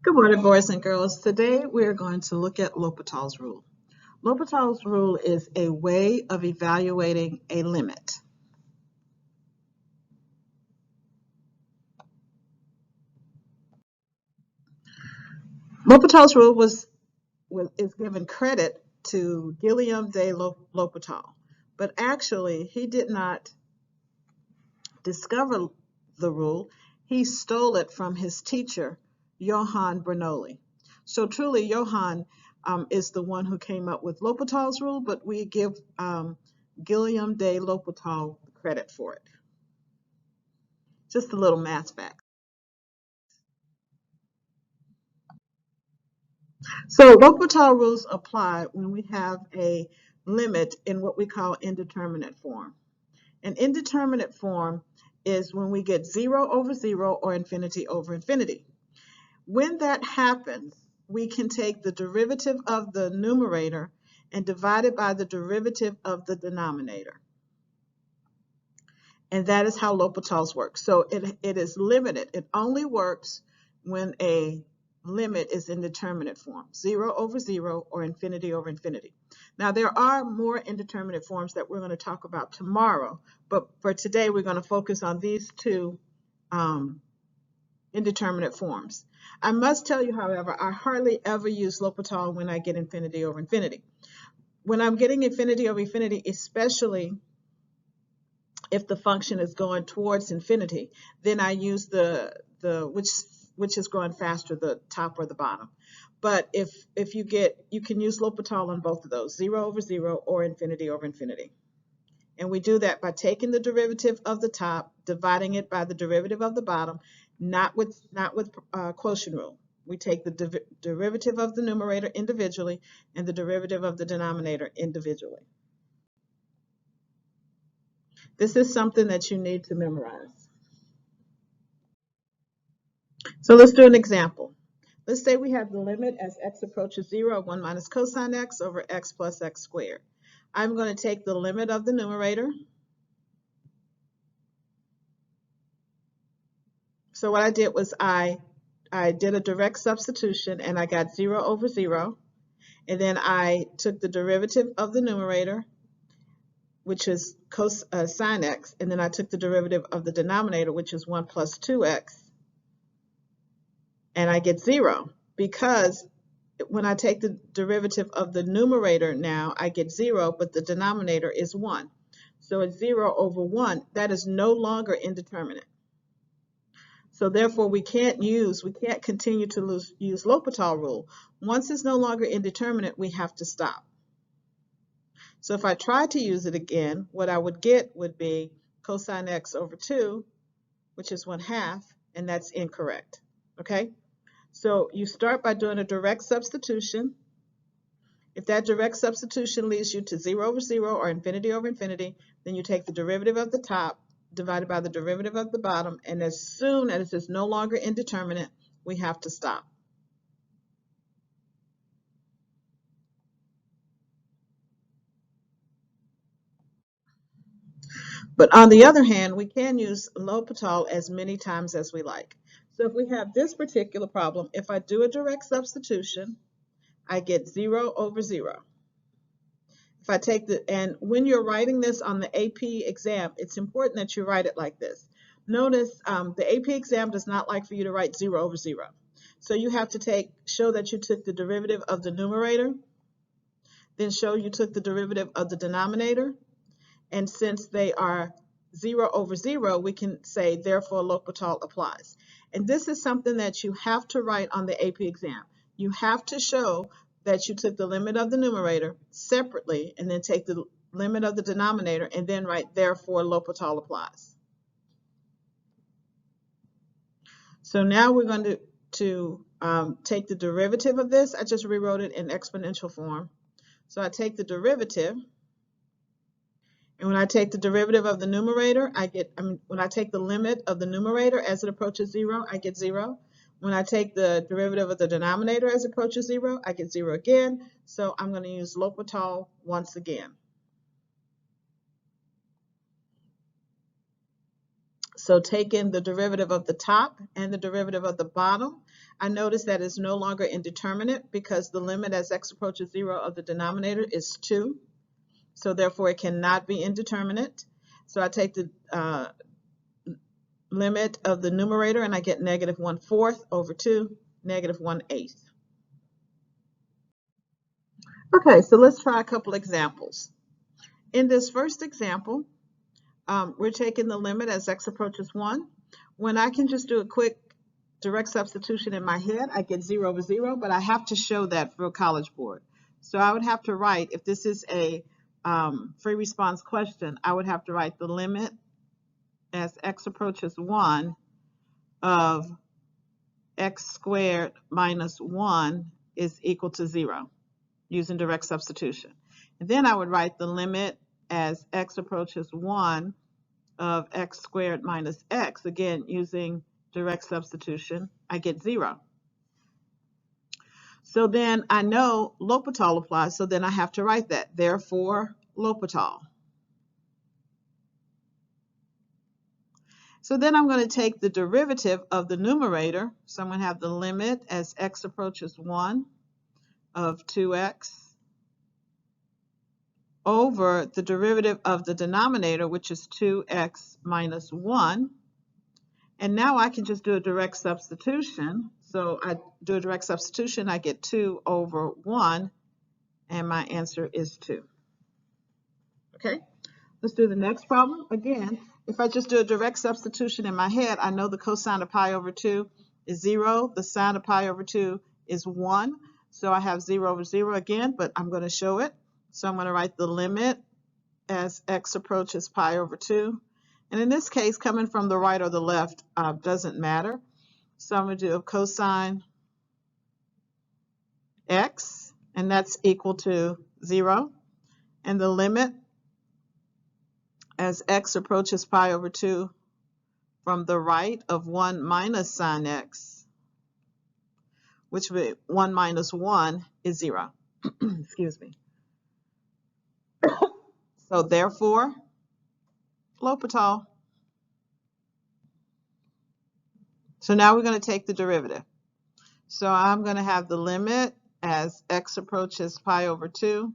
Good morning, boys and girls. Today we're going to look at L'Hopital's rule. L'Hopital's rule is a way of evaluating a limit. L'Hopital's rule is given credit to Guillaume de L'Hopital, but actually he did not discover the rule. He stole it from his teacher, Johann Bernoulli. So truly, Johann is the one who came up with L'Hopital's rule, but we give Guillaume de L'Hopital credit for it. Just a little math fact. So L'Hopital rules apply when we have a limit in what we call indeterminate form. An indeterminate form is when we get 0 over 0 or infinity over infinity. When that happens, we can take the derivative of the numerator and divide it by the derivative of the denominator. And that is how L'Hopital's work. So it is limited. It only works when a limit is in indeterminate form, 0 over 0 or infinity over infinity. Now, there are more indeterminate forms that we're going to talk about tomorrow, but for today, we're going to focus on these two indeterminate forms. I must tell you, however, I hardly ever use L'Hopital when I get infinity over infinity. When I'm getting infinity over infinity, especially if the function is going towards infinity, then I use the which is going faster, the top or the bottom. But if you can use L'Hopital on both of those, 0 over 0 or infinity over infinity. And we do that by taking the derivative of the top, dividing it by the derivative of the bottom, not with quotient rule. We take the derivative of the numerator individually and the derivative of the denominator individually. This is something that you need to memorize. So let's do an example. Let's say we have the limit as x approaches 0 of 1 minus cosine x over x plus x squared. I'm going to take the limit of the numerator. So what I did was I did a direct substitution and I got 0 over 0. And then I took the derivative of the numerator, which is sine x, and then I took the derivative of the denominator, which is 1 plus 2x, and I get 0. Because when I take the derivative of the numerator now, I get 0, but the denominator is 1. So it's 0 over 1. That is no longer indeterminate. So therefore, we can't continue to use L'Hopital rule. Once it's no longer indeterminate, we have to stop. So if I try to use it again, what I would get would be cosine x over 2, which is 1/2, and that's incorrect. Okay? So you start by doing a direct substitution. If that direct substitution leads you to 0 over 0 or infinity over infinity, then you take the derivative of the top divided by the derivative of the bottom, and as soon as it's no longer indeterminate, we have to stop. But on the other hand, we can use L'Hopital as many times as we like. So if we have this particular problem, if I do a direct substitution, I get 0 over 0. If I take and when you're writing this on the AP exam, it's important that you write it like this. Notice the AP exam does not like for you to write 0 over 0. So you have to show that you took the derivative of the numerator, then show you took the derivative of the denominator, and since they are 0 over 0, we can say therefore L'Hopital applies. And this is something that you have to write on the AP exam. You have to show that you took the limit of the numerator separately and then take the limit of the denominator and then write therefore L'Hopital applies. So now we're going to take the derivative of this. I just rewrote it in exponential form. So I take the derivative, and when I take the derivative of the numerator, when I take the limit of the numerator as it approaches 0, I get 0. When I take the derivative of the denominator as it approaches 0, I get 0 again. So I'm going to use L'Hopital once again. So taking the derivative of the top and the derivative of the bottom, I notice that it's no longer indeterminate because the limit as x approaches 0 of the denominator is 2. So therefore, it cannot be indeterminate. So I take the limit of the numerator and I get negative 1/4 over 2, negative 1/8. Okay, so let's try a couple examples. In this first example, we're taking the limit as x approaches 1. When I can just do a quick direct substitution in my head, I get 0 over 0, but I have to show that for a College Board. So I would have to write, if this is a free response question, I would have to write the limit as x approaches 1 of x squared minus 1 is equal to 0 using direct substitution. And then I would write the limit as x approaches 1 of x squared minus x, again using direct substitution. I get 0. So then I know L'Hopital applies, so then I have to write that. Therefore, L'Hopital. So then I'm going to take the derivative of the numerator. So I'm going to have the limit as x approaches 1 of 2x over the derivative of the denominator, which is 2x minus 1. And now I can just do a direct substitution. So I do a direct substitution, I get 2 over 1, and my answer is 2. Okay, let's do the next problem. Again, if I just do a direct substitution in my head, I know the cosine of pi over 2 is 0. The sine of pi over 2 is 1. So I have 0 over 0 again, but I'm going to show it. So I'm going to write the limit as x approaches pi over 2. And in this case, coming from the right or the left doesn't matter. So I'm going to do a cosine x, and that's equal to 0. And the limit as x approaches pi over 2 from the right of 1 minus sine x, which would be 1 minus 1 is 0. Excuse me. So therefore, L'Hopital. So now we're going to take the derivative. So I'm going to have the limit as x approaches pi over 2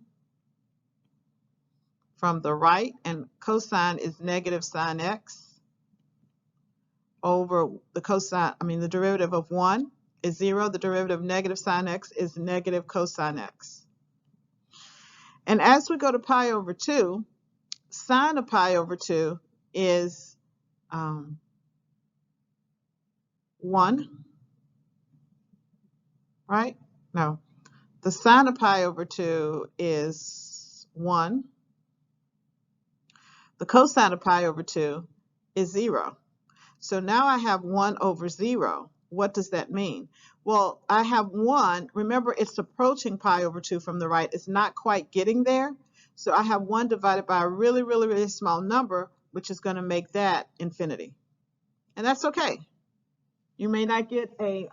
from the right, and cosine is negative sine x over the cosine, the derivative of 1 is 0. The derivative of negative sine x is negative cosine x. And as we go to pi over 2, sine of pi over 2 is 1, right? No. The sine of pi over 2 is 1. The cosine of pi over 2 is 0. So now I have 1 over 0. What does that mean? Well, I have 1. Remember, it's approaching pi over 2 from the right. It's not quite getting there. So I have 1 divided by a really, really, really small number, which is going to make that infinity. And that's okay. You may not get a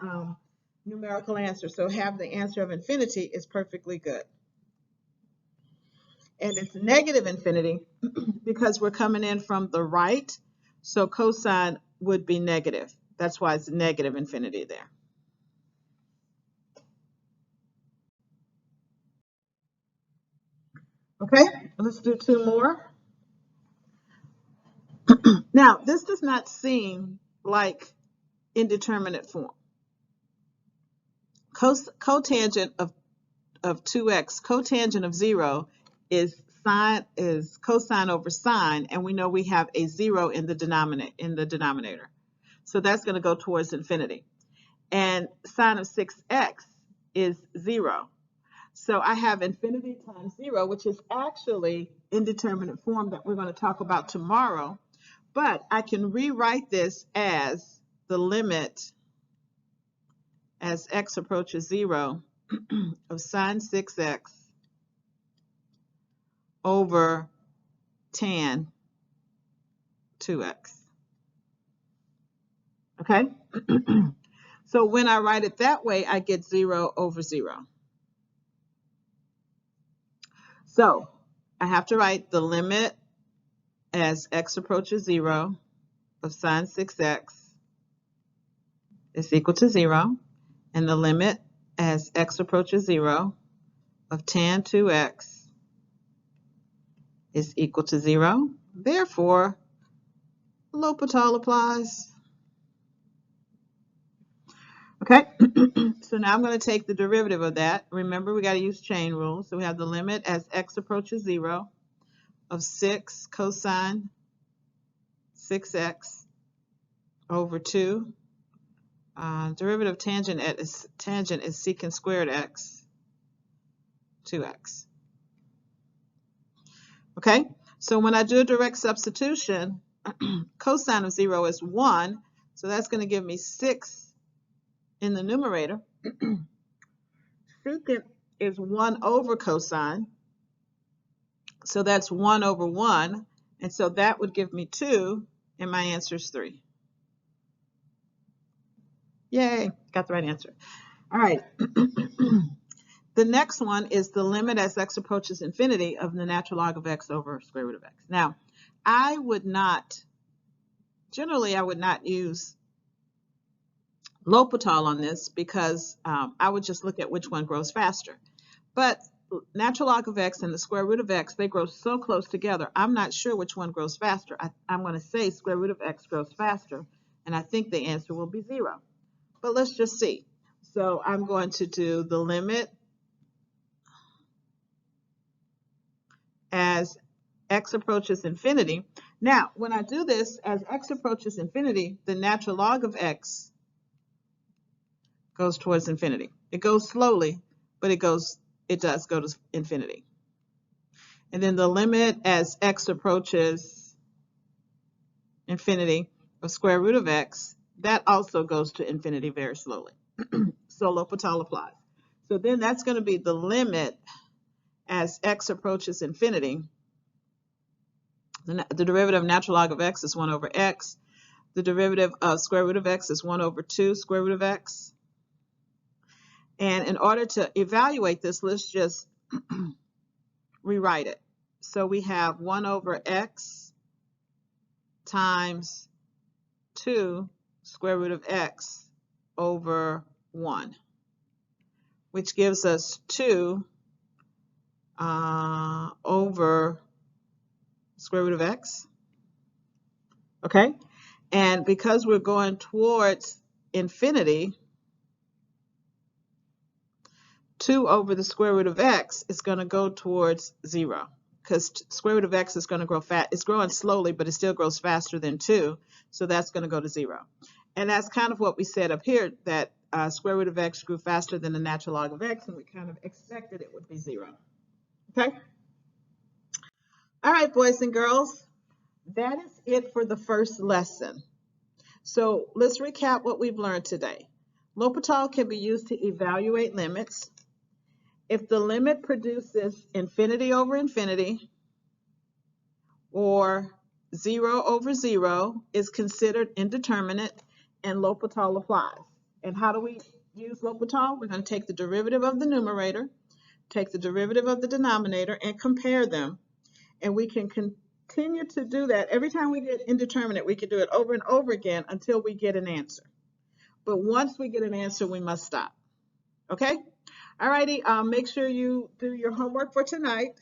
numerical answer, so have the answer of infinity is perfectly good. And it's negative infinity because we're coming in from the right, so cosine would be negative. That's why it's negative infinity there. Okay, let's do 2 more. Now, this does not seem like indeterminate form. Cotangent of 2x, cotangent of 0 is cosine over sine, and we know we have a 0 in the denominator. So that's going to go towards infinity. And sine of 6x is 0. So I have infinity times 0, which is actually indeterminate form that we're going to talk about tomorrow. But I can rewrite this as the limit as x approaches 0 of sine 6x over tan 2x. Okay? So when I write it that way, I get 0 over 0. So I have to write the limit as x approaches 0 of sine 6x is equal to 0. And the limit as x approaches 0 of tan 2x is equal to 0. Therefore, L'Hopital applies. Okay, so now I'm going to take the derivative of that. Remember, we got to use chain rules. So we have the limit as x approaches 0 of 6 cosine 6x over 2. Derivative of tangent is secant squared x 2x. Okay, so when I do a direct substitution, cosine of 0 is 1, so that's going to give me 6 in the numerator. Secant is 1 over cosine, so that's 1 over 1, and so that would give me 2, and my answer is 3. Yay, got the right answer. All right. The next one is the limit as x approaches infinity of the natural log of x over square root of x. Now, generally I would not use L'Hopital on this because I would just look at which one grows faster. But natural log of x and the square root of x, they grow so close together, I'm not sure which one grows faster. I'm going to say square root of x grows faster, and I think the answer will be 0. But let's just see. So I'm going to do the limit as x approaches infinity. Now, when I do this, as x approaches infinity, the natural log of x goes towards infinity. It goes slowly, but it does go to infinity. And then the limit as x approaches infinity of square root of x, that also goes to infinity very slowly. So L'Hopital applies. So then that's going to be the limit as x approaches infinity. The derivative of natural log of x is 1 over x. The derivative of square root of x is 1 over 2 square root of x. And in order to evaluate this, let's just rewrite it. So we have 1 over x times 2 square root of x over 1, which gives us 2 over square root of x. Okay? And because we're going towards infinity, 2 over the square root of x is going to go towards 0 because square root of x is going to grow fast. It's growing slowly, but it still grows faster than 2, so that's going to go to 0. And that's kind of what we said up here, that square root of x grew faster than the natural log of x, and we kind of expected it would be 0. Okay? All right, boys and girls, that is it for the first lesson. So let's recap what we've learned today. L'Hopital can be used to evaluate limits. If the limit produces infinity over infinity or 0 over 0 is considered indeterminate, and L'Hopital applies. And how do we use L'Hopital? We're going to take the derivative of the numerator, take the derivative of the denominator, and compare them. And we can continue to do that. Every time we get indeterminate, we can do it over and over again until we get an answer. But once we get an answer, we must stop. Okay? All righty, make sure you do your homework for tonight.